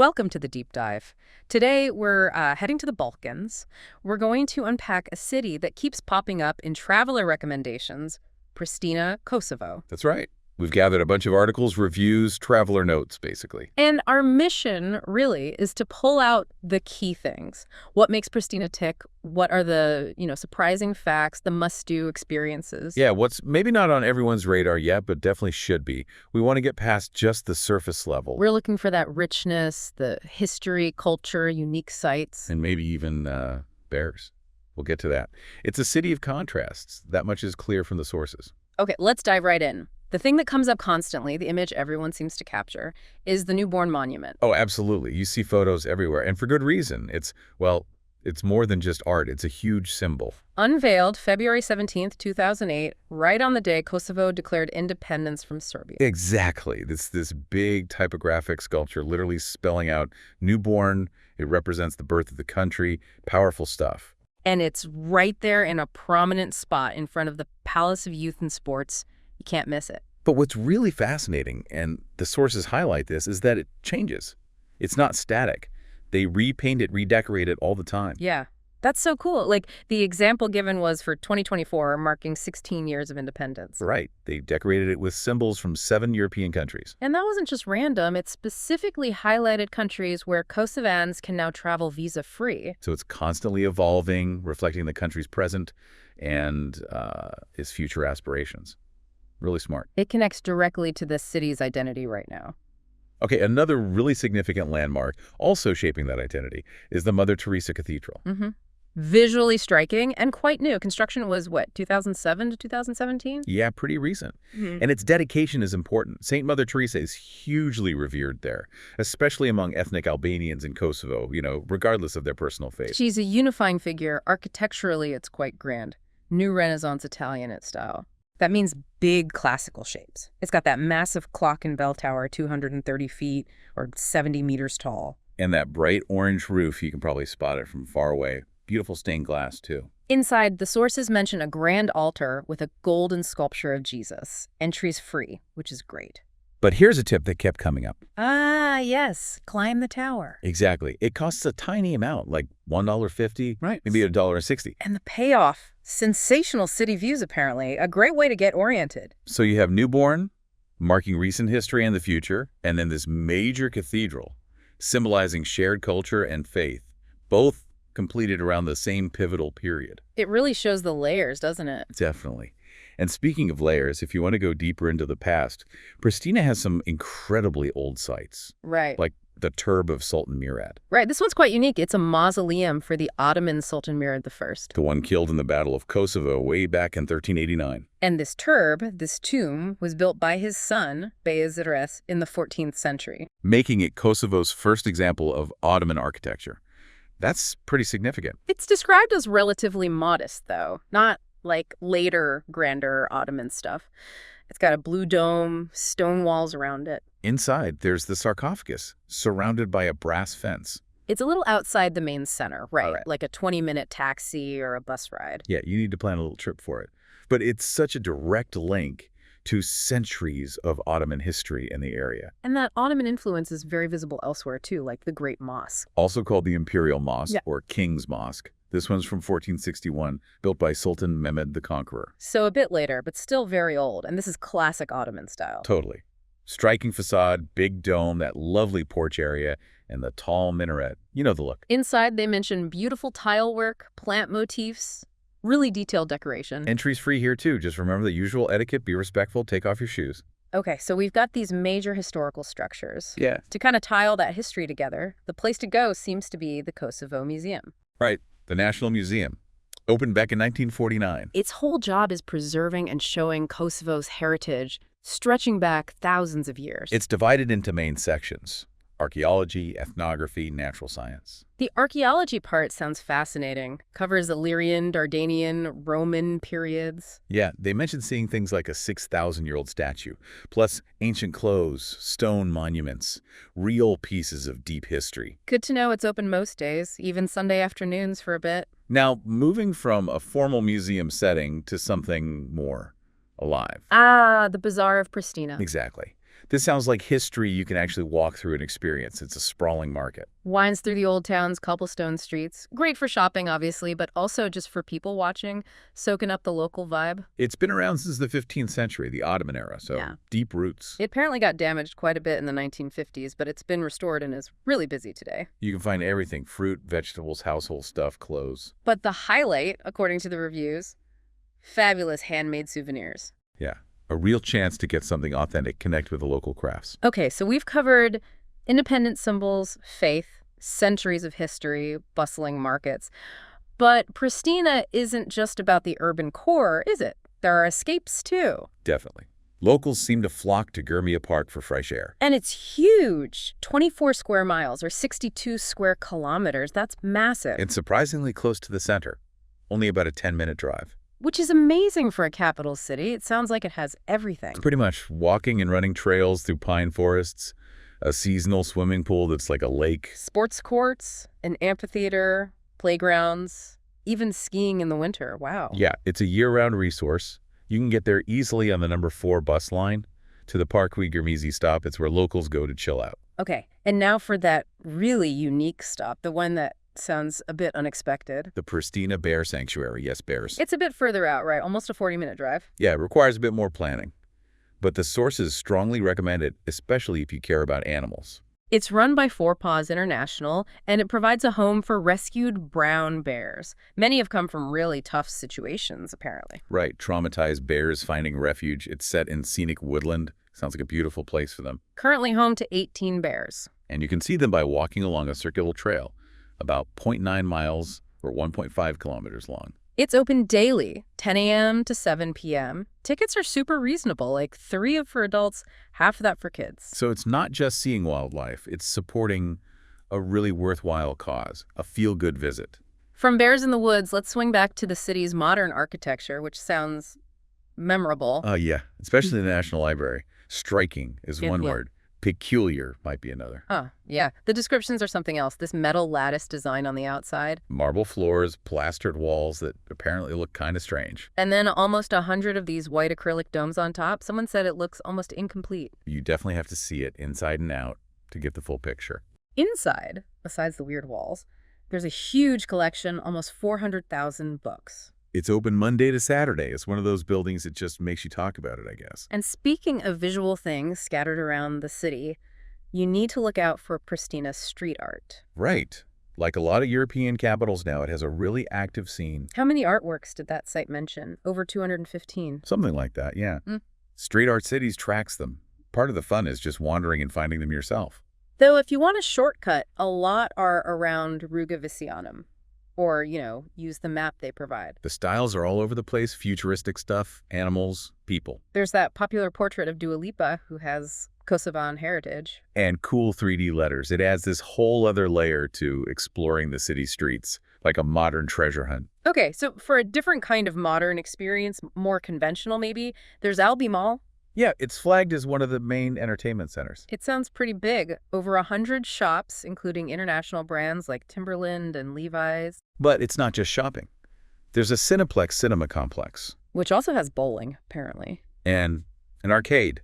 Welcome to the deep dive. Today we're heading to the Balkans. We're going to unpack a city that keeps popping up in traveler recommendations, Pristina, Kosovo. That's right. We've gathered a bunch of articles, reviews, traveler notes, basically. And our mission, really, is to pull out the key things. What makes Pristina tick? What are the, surprising facts, the must-do experiences? Yeah, what's maybe not on everyone's radar yet, but definitely should be. We want to get past just the surface level. We're looking for that richness, the history, culture, unique sites. And maybe even bears. We'll get to that. It's a city of contrasts. That much is clear from the sources. Okay, let's dive right in. The thing that comes up constantly, the image everyone seems to capture, is the newborn monument. Oh, absolutely. You see photos everywhere, and for good reason. It's more than just art. It's a huge symbol. Unveiled February 17th, 2008, right on the day Kosovo declared independence from Serbia. Exactly. This big typographic sculpture literally spelling out newborn. It represents the birth of the country. Powerful stuff. And it's right there in a prominent spot in front of the Palace of Youth and Sports. You can't miss it. But what's really fascinating, and the sources highlight this, is that it changes. It's not static. They repaint it, redecorate it all the time. Yeah, that's so cool. Like, the example given was for 2024, marking 16 years of independence. Right. They decorated it with symbols from 7 European countries. And that wasn't just random. It specifically highlighted countries where Kosovans can now travel visa-free. So it's constantly evolving, reflecting the country's present and its future aspirations. Really smart. It connects directly to the city's identity right now. Okay, another really significant landmark, also shaping that identity, is the Mother Teresa Cathedral. Visually striking and quite new. Construction was, 2007 to 2017? Yeah, pretty recent. And its dedication is important. Saint Mother Teresa is hugely revered there, especially among ethnic Albanians in Kosovo, regardless of their personal faith. She's a unifying figure. Architecturally, it's quite grand. New Renaissance Italian in style. That means big classical shapes. It's got that massive clock and bell tower, 230 feet or 70 meters tall. And that bright orange roof, you can probably spot it from far away. Beautiful stained glass, too. Inside, the sources mention a grand altar with a golden sculpture of Jesus. Entry's free, which is great. But here's a tip that kept coming up. Ah, yes. Climb the tower. Exactly. It costs a tiny amount, like $1.50, right? Maybe $1.60. And the payoff, sensational city views, apparently. A great way to get oriented. So you have newborn, marking recent history and the future, and then this major cathedral, symbolizing shared culture and faith, both completed around the same pivotal period. It really shows the layers, doesn't it? Definitely. And speaking of layers, if you want to go deeper into the past, Pristina has some incredibly old sites. Right. Like the Turb of Sultan Murad. Right. This one's quite unique. It's a mausoleum for the Ottoman Sultan Murad I. The one killed in the Battle of Kosovo way back in 1389. And this turb, this tomb, was built by his son, Beyazıt in the 14th century. Making it Kosovo's first example of Ottoman architecture. That's pretty significant. It's described as relatively modest, though, not like later, grander Ottoman stuff. It's got a blue dome, stone walls around it. Inside, there's the sarcophagus, surrounded by a brass fence. It's a little outside the main center, right? Right. Like a 20-minute taxi or a bus ride. Yeah, you need to plan a little trip for it. But it's such a direct link to centuries of Ottoman history in the area. And that Ottoman influence is very visible elsewhere, too, like the Great Mosque. Also called the Imperial Mosque, Yeah. or King's Mosque. This one's from 1461, built by Sultan Mehmed the Conqueror. So a bit later, but still very old. And this is classic Ottoman style. Totally. Striking facade, big dome, that lovely porch area, and the tall minaret. You know the look. Inside, they mention beautiful tile work, plant motifs, really detailed decoration. Entry's free here, too. Just remember the usual etiquette. Be respectful. Take off your shoes. Okay, so we've got these major historical structures. Yeah. To kind of tie all that history together, the place to go seems to be the Kosovo Museum. Right. The National Museum. Opened back in 1949. Its whole job is preserving and showing Kosovo's heritage, stretching back thousands of years. It's divided into main sections: archaeology, ethnography, natural science. The archaeology part sounds fascinating. Covers Illyrian, Dardanian, Roman periods. Yeah, they mentioned seeing things like a 6,000-year-old statue, plus ancient clothes, stone monuments, real pieces of deep history. Good to know it's open most days, even Sunday afternoons for a bit. Now, moving from a formal museum setting to something more alive. Ah, the Bazaar of Pristina. Exactly. This sounds like history you can actually walk through and experience. It's a sprawling market. Winds through the old town's cobblestone streets. Great for shopping, obviously, but also just for people watching, soaking up the local vibe. It's been around since the 15th century, the Ottoman era, so Yeah. deep roots. It apparently got damaged quite a bit in the 1950s, but it's been restored and is really busy today. You can find everything: fruit, vegetables, household stuff, clothes. But the highlight, according to the reviews, fabulous handmade souvenirs. Yeah, a real chance to get something authentic, connect with the local crafts. Okay, so we've covered independent symbols, faith, centuries of history, bustling markets. But Pristina isn't just about the urban core, is it? There are escapes, too. Definitely. Locals seem to flock to Gurmia Park for fresh air. And it's huge. 24 square miles or 62 square kilometers. That's massive. It's surprisingly close to the center, only about a 10-minute drive. Which is amazing for a capital city. It sounds like it has everything. Pretty much walking and running trails through pine forests, a seasonal swimming pool that's like a lake. Sports courts, an amphitheater, playgrounds, even skiing in the winter. Wow. Yeah, it's a year-round resource. You can get there easily on the number 4 bus line to the Parkway Gurmizi stop. It's where locals go to chill out. Okay, and now for that really unique stop, the one that sounds a bit unexpected. The Pristina Bear Sanctuary. Yes, bears. It's a bit further out, right? Almost a 40-minute drive. Yeah, it requires a bit more planning. But the sources strongly recommend it, especially if you care about animals. It's run by Four Paws International, and it provides a home for rescued brown bears. Many have come from really tough situations, apparently. Right, traumatized bears finding refuge. It's set in scenic woodland. Sounds like a beautiful place for them. Currently home to 18 bears. And you can see them by walking along a circular trail, about 0.9 miles or 1.5 kilometers long. It's open daily, 10 a.m. to 7 p.m. Tickets are super reasonable, like $3 for adults, half of that for kids. So it's not just seeing wildlife, it's supporting a really worthwhile cause, a feel-good visit. From bears in the woods, let's swing back to the city's modern architecture, which sounds memorable. Yeah, especially the National Library. Striking is one Yeah. word. Peculiar might be another. Yeah. The descriptions are something else. This metal lattice design on the outside. Marble floors, plastered walls that apparently look kind of strange. And then almost 100 of these white acrylic domes on top. Someone said it looks almost incomplete. You definitely have to see it inside and out to get the full picture. Inside, besides the weird walls, there's a huge collection, almost 400,000 books. It's open Monday to Saturday. It's one of those buildings that just makes you talk about it, I guess. And speaking of visual things scattered around the city, you need to look out for Pristina's street art. Right. Like a lot of European capitals now, it has a really active scene. How many artworks did that site mention? Over 215. Something like that, yeah. Street Art Cities tracks them. Part of the fun is just wandering and finding them yourself. Though if you want a shortcut, a lot are around Ruga Vicianum. Or, use the map they provide. The styles are all over the place, futuristic stuff, animals, people. There's that popular portrait of Dua Lipa, who has Kosovan heritage. And cool 3D letters. It adds this whole other layer to exploring the city streets, like a modern treasure hunt. Okay, so for a different kind of modern experience, more conventional maybe, there's Albi Mall. Yeah, it's flagged as one of the main entertainment centers. It sounds pretty big. Over 100 shops, including international brands like Timberland and Levi's. But it's not just shopping. There's a Cineplex cinema complex. Which also has bowling, apparently. And an arcade.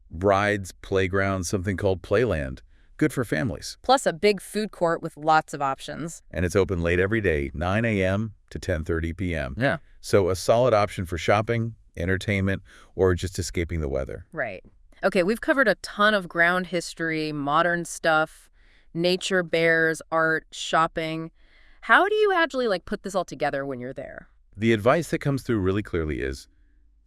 Brides, playground, something called Playland. Good for families. Plus a big food court with lots of options. And it's open late every day, 9 a.m. to 10:30 p.m. Yeah. So a solid option for shopping, entertainment, or just escaping the weather. Right. Okay, we've covered a ton of ground history, modern stuff, nature, bears, art, shopping. How do you actually put this all together when you're there? The advice that comes through really clearly is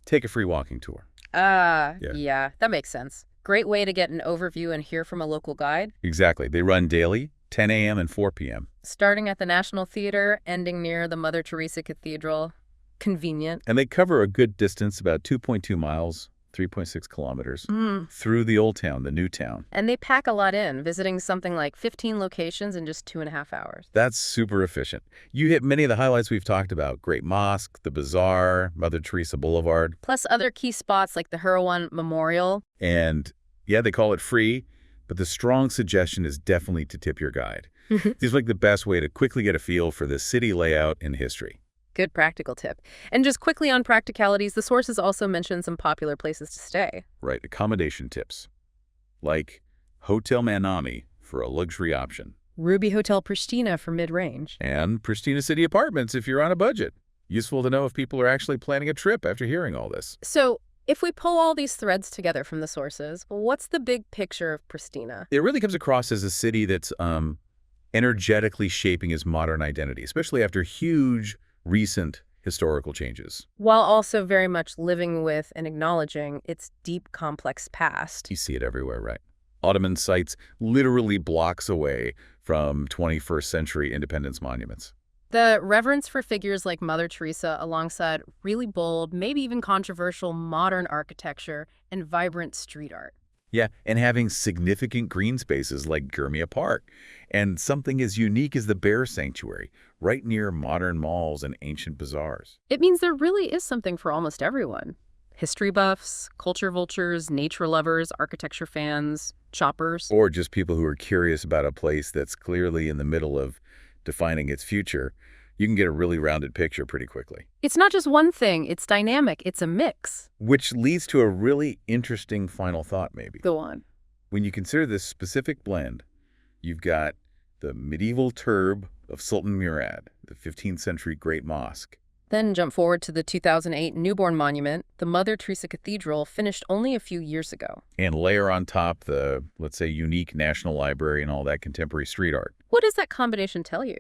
take a free walking tour. Yeah, that makes sense. Great way to get an overview and hear from a local guide. Exactly. They run daily, 10 a.m. and 4 p.m. Starting at the National Theater, ending near the Mother Teresa Cathedral. Convenient. And they cover a good distance, about 2.2 miles, 3.6 kilometers, through the old town, the new town. And they pack a lot in, visiting something like 15 locations in just 2.5 hours. That's super efficient. You hit many of the highlights we've talked about. Great Mosque, the Bazaar, Mother Teresa Boulevard. Plus other key spots like the Hurawan Memorial. And yeah, they call it free, but the strong suggestion is definitely to tip your guide. These are like the best way to quickly get a feel for the city layout and history. Good practical tip. And just quickly on practicalities, the sources also mention some popular places to stay. Right, accommodation tips. like Hotel Manami for a luxury option, Ruby Hotel Pristina for mid-range. and Pristina City Apartments if you're on a budget. Useful to know if people are actually planning a trip after hearing all this. So, if we pull all these threads together from the sources, what's the big picture of Pristina? It really comes across as a city that's energetically shaping its modern identity, especially after huge recent historical changes. While also very much living with and acknowledging its deep, complex past. You see it everywhere, right? Ottoman sites literally blocks away from 21st century independence monuments. The reverence for figures like Mother Teresa alongside really bold, maybe even controversial modern architecture and vibrant street art. Yeah, and having significant green spaces like Gurmia Park, and something as unique as the Bear Sanctuary, right near modern malls and ancient bazaars. It means there really is something for almost everyone. History buffs, culture vultures, nature lovers, architecture fans, shoppers. Or just people who are curious about a place that's clearly in the middle of defining its future. You can get a really rounded picture pretty quickly. It's not just one thing, it's dynamic, it's a mix. Which leads to a really interesting final thought, maybe. Go on. When you consider this specific blend, you've got the medieval turb of Sultan Murad, the 15th century Great Mosque. Then jump forward to the 2008 newborn monument, the Mother Teresa Cathedral, finished only a few years ago. And layer on top the, let's say, unique National Library and all that contemporary street art. What does that combination tell you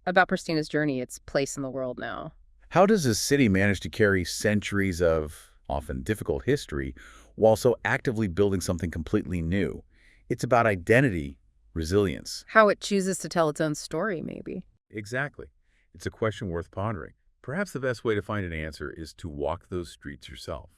about Pristina's journey, its place in the world now? How does a city manage to carry centuries of often difficult history while so actively building something completely new? It's about identity, resilience. How it chooses to tell its own story, maybe. Exactly. It's a question worth pondering. Perhaps the best way to find an answer is to walk those streets yourself.